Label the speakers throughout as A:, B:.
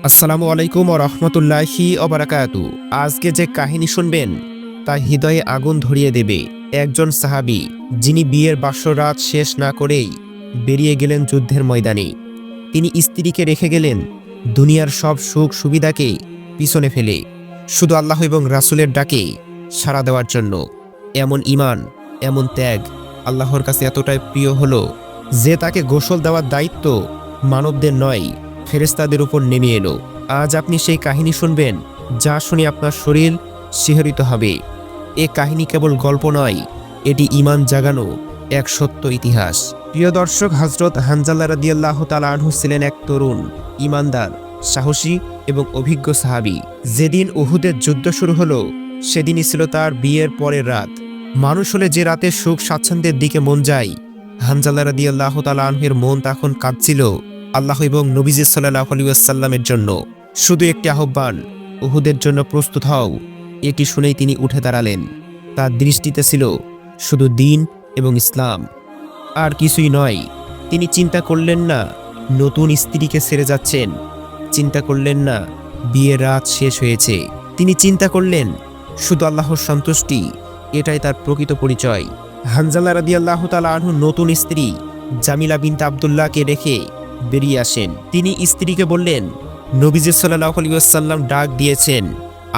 A: আসসালামু আলাইকুম ওয়া রাহমাতুল্লাহি ওয়া বারাকাতু। আজকে যে কাহিনী শুনবেন তা হৃদয়ে আগুন ধরিয়ে দেবে। একজন সাহাবী যিনি বিয়ের বাসরাত শেষ না করেই বেরিয়ে গেলেন যুদ্ধের ময়দানে। তিনি স্ত্রীকে রেখে গেলেন দুনিয়ার সব সুখ সুবিধাকে পিছনে ফেলে শুধু আল্লাহ এবং রাসূলের ডাকে সাড়া দেওয়ার জন্য। এমন ঈমান, এমন ত্যাগ আল্লাহর কাছে এতটাই প্রিয় হলো যে তাকে গোসল দেওয়ার দায়িত্ব মানবদের নয়, ফেরেশতাদের উপর নেমে এলো। আজ আপনি সেই কাহিনী শুনবেন যা শুনে আপনার শরীর শিহরিত হবে। এ কাহিনী কেবল গল্প নয়, এটি ঈমান জাগানো এক সত্য ইতিহাস। প্রিয় দর্শক, হযরত হানজালা রাদিয়াল্লাহু তাআলা আনহু ছিলেন এক তরুণ, ঈমানদার, সাহসী এবং অভিজ্ঞ সাহাবী। যেদিন উহুদের যুদ্ধ শুরু হলো সেদিনই ছিল তার বিয়ের পরের রাত। মানুষ হলে যে রাতে সুখ স্বাচ্ছন্দ্যের দিকে মন যায়, হানজালা রাদিয়াল্লাহু তাআলা আনহুর মন তখন কাঁদছিল আল্লাহ এবং নবীজি সাল্লাল্লাহু আলাইহি ওয়াসাল্লামের জন্য। শুধু একটি আহ্বান, উহুদের জন্য প্রস্তুত হও। এটি শুনেই তিনি উঠে দাঁড়ালেন। তার দৃষ্টিতে ছিল শুধু দ্বীন এবং ইসলাম, আর কিছুই নয়। তিনি চিন্তা করলেন না নতুন স্ত্রীকে ছেড়ে যাচ্ছেন, চিন্তা করলেন না বিয়ের রাত শেষ হয়েছে। তিনি চিন্তা করলেন শুধু আল্লাহর সন্তুষ্টি, এটাই তার প্রকৃত পরিচয়। হানজালা রাদিয়াল্লাহু তাআলা আনহু নতুন স্ত্রী জামিলা বিনতে আব্দুল্লাহকে রেখে বেরিয়ে আসেন। তিনি স্ত্রীকে বললেন, নবীজি সাল্লাল্লাহু আলাইহি ওয়াসাল্লাম ডাক দিয়েছেন,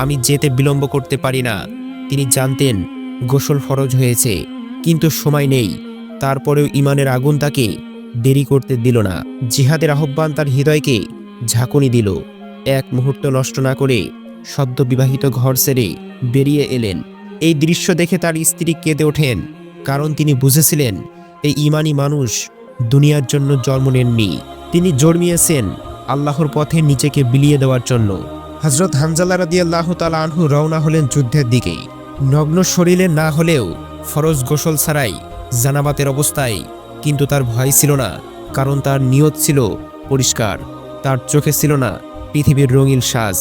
A: আমি যেতে বিলম্ব করতে পারি না। তিনি জানতেন গোসল ফরজ হয়েছে, কিন্তু সময় নেই। তারপরেও ঈমানের আগুন তাকে দেরি করতে দিল না। জিহাদের আহ্বান তার হৃদয়কে ঝাঁকুনি দিল। এক মুহূর্ত নষ্ট না করে সদ্য বিবাহিত ঘর ছেড়ে বেরিয়ে এলেন। এই দৃশ্য দেখে তার স্ত্রী কেঁদে ওঠেন, কারণ তিনি বুঝেছিলেন এই ঈমানি মানুষ দুনিয়ার জন্য জন্ম নেননি, তিনি জন্মিয়েছেন আল্লাহর পথে নিজেকে বিলিয়ে দেওয়ার জন্য। হযরত হানজালা রাদিয়াল্লাহু তাআলা আনহু রওনা হলেন যুদ্ধের দিকে। নগ্ন শরীরে না হলেও ফরজ গোসল ছাড়াই জানাবাতের অবস্থায়। কিন্তু তার ভয় ছিল না, কারণ তার নিয়ত ছিল পরিষ্কার। তার চোখে ছিল না পৃথিবীর রঙিন সাজ,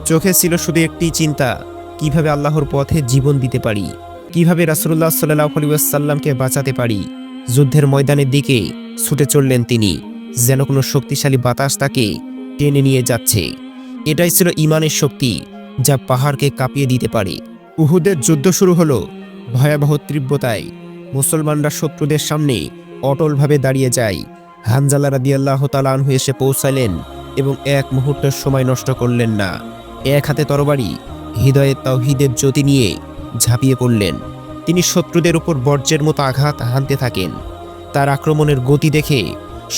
A: চোখে ছিল শুধু একটি চিন্তা, কিভাবে আল্লাহর পথে জীবন দিতে পারি, কিভাবে রাসূলুল্লাহ সাল্লাল্লাহু আলাইহি ওয়াসাল্লামকে বাঁচাতে পারি। যুদ্ধের ময়দানের দিকে ছুটে চললেন তিনি, যেন কোনো শক্তিশালী বাতাস তাকে টেনে নিয়ে যাচ্ছে। এটাই ছিল ঈমানের শক্তি, যা পাহাড়কে কাঁপিয়ে দিতে পারে। উহুদের যুদ্ধ শুরু হলো ভয়াবহ তীব্রতায়। মুসলমানরা শত্রুদের সামনে অটলভাবে দাঁড়িয়ে যায়। হানজালা রাদিয়াল্লাহু তাআলা আনহু এসে পৌঁছালেন এবং এক মুহূর্তের সময় নষ্ট করলেন না। এক হাতে তরবারি, হৃদয়ে তাওহীদের জ্যোতি নিয়ে ঝাঁপিয়ে পড়লেন। তিনি শত্রুদের উপর বজ্রের মতো আঘাত হানতে থাকেন। তার আক্রমণের গতি দেখে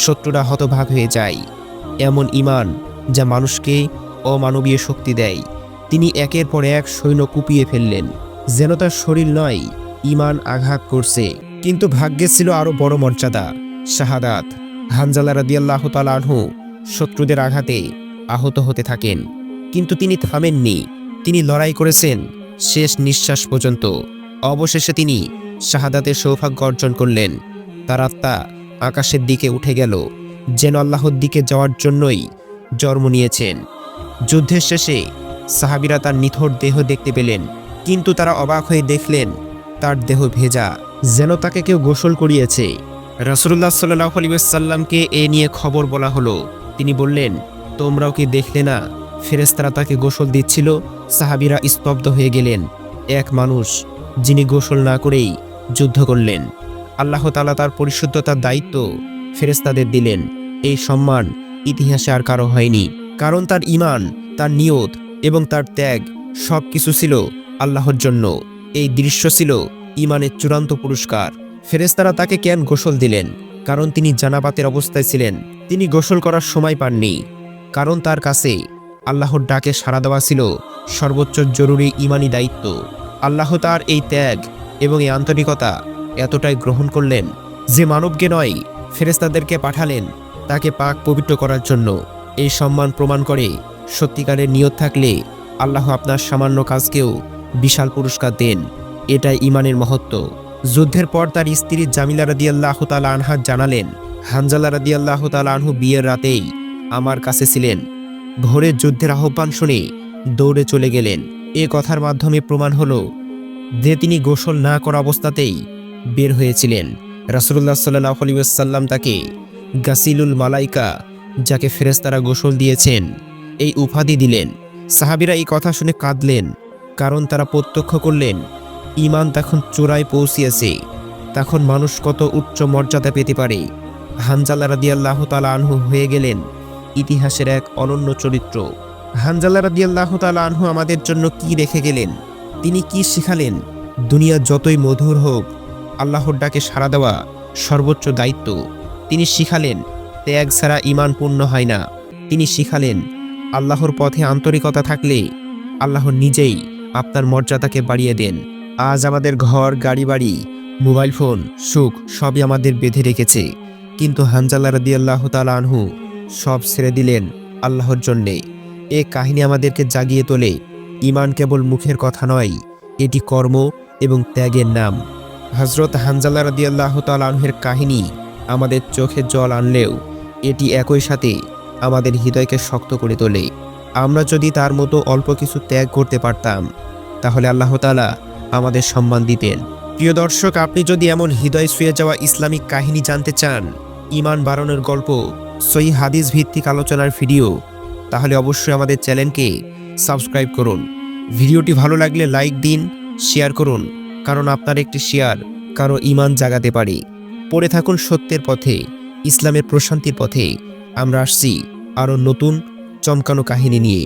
A: শত্রুরা হতবাক হয়ে যায়। এমন ঈমান যা মানুষকে অমানবীয় শক্তি দেয়। তিনি একের পর এক সৈন্য কুপিয়ে ফেললেন, যেন তার শরীর নয়, ঈমান আঘাত করছে। কিন্তু ভাগ্যে ছিল আরো বড় মর্যাদা, শাহাদাত। হানজালা রাদিয়াল্লাহু তাআলা আনহু শত্রুদের আঘাতে আহত হতে থাকেন, কিন্তু তিনি থামেননি। তিনি লড়াই করেছেন শেষ নিঃশ্বাস পর্যন্ত। অবশেষে তিনি শাহাদাতের সৌভাগ্য অর্জন করলেন। তার আত্মা আকাশের দিকে উঠে গেল, যেন আল্লাহর দিকে যাওয়ার জন্যই জন্ম নিয়েছেন। যুদ্ধের শেষে সাহাবীরা তার নিথর দেহ দেখতে পেলেন, কিন্তু তারা অবাক হয়ে দেখলেন তার দেহ ভেজা, যেন তাকে কেউ গোসল করিয়েছে। রাসূলুল্লাহ সাল্লাল্লাহু আলাইহি ওয়াসাল্লামকে এ নিয়ে খবর বলা হলো। তিনি বললেন, তোমরাও কি দেখলে না ফেরেশতারা তাকে গোসল দিচ্ছিল? সাহাবীরা স্তব্ধ হয়ে গেলেন। এক মানুষ যিনি গোসল না করেই যুদ্ধ করলেন। আল্লাহ তাআলা তার পরিশুদ্ধতার দায়িত্ব ফেরেশতাদের দিলেন। এই সম্মান ইতিহাসে আর কারো হয়নি, কারণ তার ঈমান, তার নিয়ত এবং তার ত্যাগ সব কিছু ছিল আল্লাহর জন্য। এই দৃশ্য ছিল ঈমানের চূড়ান্ত পুরস্কার। ফেরেশতারা তাকে কেন গোসল দিলেন? কারণ তিনি জানাবাতের অবস্থায় ছিলেন। তিনি গোসল করার সময় পাননি, কারণ তার কাছে আল্লাহর ডাকে সাড়া দেওয়া ছিল সর্বোচ্চ জরুরি ঈমানি দায়িত্ব। আল্লাহ তার এই ত্যাগ এবং এই আন্তরিকতা এতটাই গ্রহণ করলেন যে মানবকে নয়, ফেরেশতাদেরকে পাঠালেন তাকে পাক পবিত্র করার জন্য। এই সম্মান প্রমাণ করে সত্যিকারের নিয়ত থাকলে আল্লাহ আপনার সামান্য কাজকেও বিশাল পুরস্কার দেন। এটাই ঈমানের মহত্ব। যুদ্ধের পর তার স্ত্রী জামিলা রাদিয়াল্লাহু তাআলা আনহা জানালেন, হানজালা রাদিয়াল্লাহু তাআলা আনহু বিয়ের রাতেই আমার কাছে ছিলেন। ভোরে যুদ্ধের আহ্বান শুনে দৌড়ে চলে গেলেন। এ কথার মাধ্যমে প্রমাণ হলো যে তিনি গোসল না করা অবস্থাতেই বের হয়েছিলেন। রাসূলুল্লাহ সাল্লাল্লাহু আলাইহি ওয়াসাল্লাম তাকে গাসিলুল মালাইকা, যাকে ফেরেশতারা গোসল দিয়েছেন, এই উপাধি দিলেন। সাহাবীরা এই কথা শুনে কাঁদলেন, কারণ তারা প্রত্যক্ষ করলেন ঈমান তখন চূড়ায় পৌঁছিয়েছে। তখন মানুষ কত উচ্চ মর্যাদা পেতে পারে। হানজালা রাদিয়াল্লাহু তাআলা আনহু হয়ে গেলেন ইতিহাসের এক অনন্য চরিত্র। হানজালা রাদিয়াল্লাহু তাআলা আনহু আমাদের জন্য কি রেখে গেলেন? তিনি কি শিখালেন? দুনিয়া যতই মধুর হোক, আল্লাহর ডাকে সাড়া দেওয়া সর্বোচ্চ দায়িত্ব। তিনি শিখালেন ত্যাগ ছাড়া ঈমান পূর্ণ হয় না। তিনি শিখালেন আল্লাহর পথে আন্তরিকতা থাকলে আল্লাহ নিজেই আপনার মর্যাদাকে বাড়িয়ে দেন। আজ আমাদের ঘর, গাড়ি বাড়ি, মোবাইল ফোন, সুখ সবই আমাদের বেঁধে রেখেছে, কিন্তু হানজালা রাদিয়াল্লাহু তাআলা আনহু সব ছেড়ে দিলেন আল্লাহর জন্যে। এ কাহিনী আমাদেরকে জাগিয়ে তোলে ঈমান কেবল মুখের কথা নয়, এটি কর্ম এবং ত্যাগের নাম। হযরত হানজালা রাদিয়াল্লাহু তাআলা আনহুর কাহিনী আমাদের চোখে জল আনলেও এটি একই সাথে আমাদের হৃদয়কে শক্ত করে তোলে। আমরা যদি তার মতো অল্প কিছু ত্যাগ করতে পারতাম, তাহলে আল্লাহ তাআলা আমাদের সম্মান দিতেন। প্রিয় দর্শক, আপনি যদি এমন হৃদয় ছুঁয়ে যাওয়া ইসলামিক কাহিনী জানতে চান, ঈমান বাড়ানোর গল্প, সহিহ হাদিস ভিত্তিক আলোচনার ভিডিও, তাহলে অবশ্যই আমাদের চ্যানেলকে সাবস্ক্রাইব করুন। ভিডিওটি ভালো লাগলে লাইক দিন, শেয়ার করুন, কারণ আপনার একটি শেয়ার কারো ঈমান জাগাতে পারে। পড়ে থাকুন সত্যের পথে, ইসলামের প্রশান্তির পথে। আমরা আসছি আরও নতুন চমকানো কাহিনী নিয়ে।